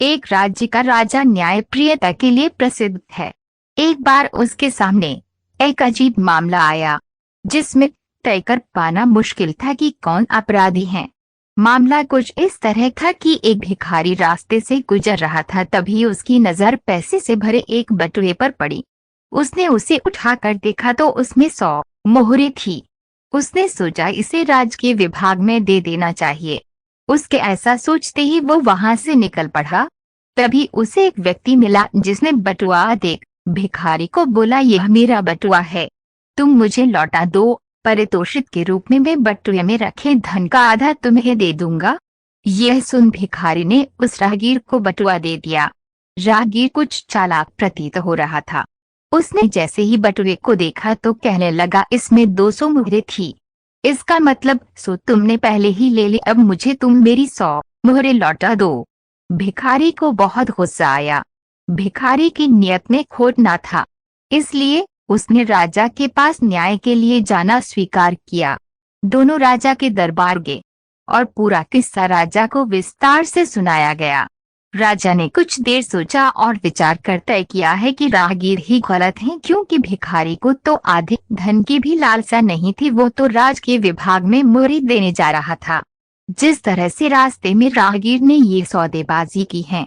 एक राज्य का राजा न्यायप्रियता के लिए प्रसिद्ध है। एक बार उसके सामने एक अजीब मामला आया जिसमें तय कर पाना मुश्किल था कि कौन अपराधी है। मामला कुछ इस तरह था कि एक भिखारी रास्ते से गुजर रहा था, तभी उसकी नजर पैसे से भरे एक बटुए पर पड़ी। उसने उसे उठाकर देखा तो उसमें 100 मोहरें थी। उसने सोचा इसे राजकीय विभाग में दे देना चाहिए। उसके ऐसा सोचते ही वो वहां से निकल पड़ा। तभी उसे एक व्यक्ति मिला जिसने बटुआ देख भिखारी को बोला, यह मेरा बटुआ है, तुम मुझे लौटा दो। पारितोषिक के रूप में मैं बटुए में रखे धन का आधा तुम्हें दे दूंगा। यह सुन भिखारी ने उस राहगीर को बटुआ दे दिया। राहगीर कुछ चालाक प्रतीत हो रहा था। उसने जैसे ही बटुए को देखा तो कहने लगा, इसमें 200 मुहरें थी। इसका मतलब सो तुमने पहले ही ले ली, अब मुझे तुम मेरी 100 मुहरें लौटा दो। भिखारी को बहुत गुस्सा आया। भिखारी की नियत में खोट ना था, इसलिए उसने राजा के पास न्याय के लिए जाना स्वीकार किया। दोनों राजा के दरबार गए और पूरा किस्सा राजा को विस्तार से सुनाया गया। राजा ने कुछ देर सोचा और विचार कर तय किया है कि राहगीर ही गलत हैं, क्योंकि भिखारी को तो अधिक धन की भी लालसा नहीं थी, वो तो राजकीय विभाग में मोहरें देने जा रहा था। जिस तरह से रास्ते में राहगीर ने ये सौदेबाजी की है,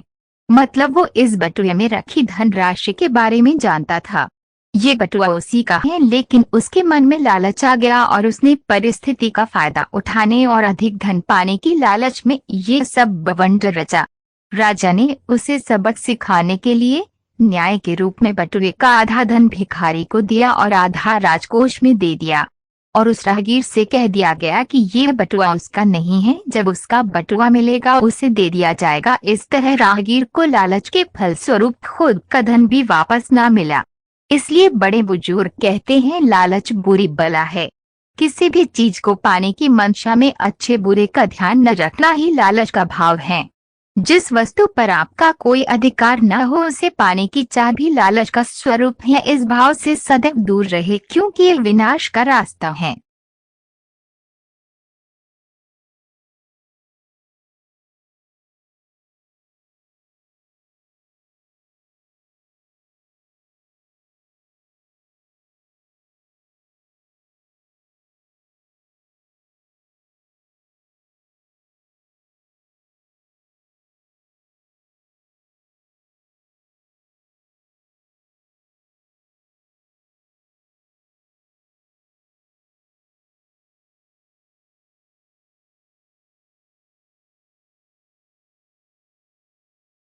मतलब वो इस बटुए में रखी धनराशि के बारे में जानता था। ये बटुआ उसी का है, लेकिन उसके मन में लालच आ गया और उसने परिस्थिति का फायदा उठाने और अधिक धन पाने की लालच में ये सब बवंडर रचा। राजा ने उसे सबक सिखाने के लिए न्याय के रूप में बटुए का आधा धन भिखारी को दिया और आधा राजकोष में दे दिया। और उस राहगीर से कह दिया गया कि यह बटुआ उसका नहीं है, जब उसका बटुआ मिलेगा उसे दे दिया जाएगा। इस तरह राहगीर को लालच के फलस्वरूप खुद का धन भी वापस ना मिला। इसलिए बड़े बुजुर्ग कहते हैं, लालच बुरी बला है। किसी भी चीज को पाने की मंशा में अच्छे बुरे का ध्यान न रखना ही लालच का भाव है। जिस वस्तु पर आपका कोई अधिकार न हो उसे पाने की चाह भी लालच का स्वरूप है। इस भाव से सदैव दूर रहे, क्योंकि ये विनाश का रास्ता है।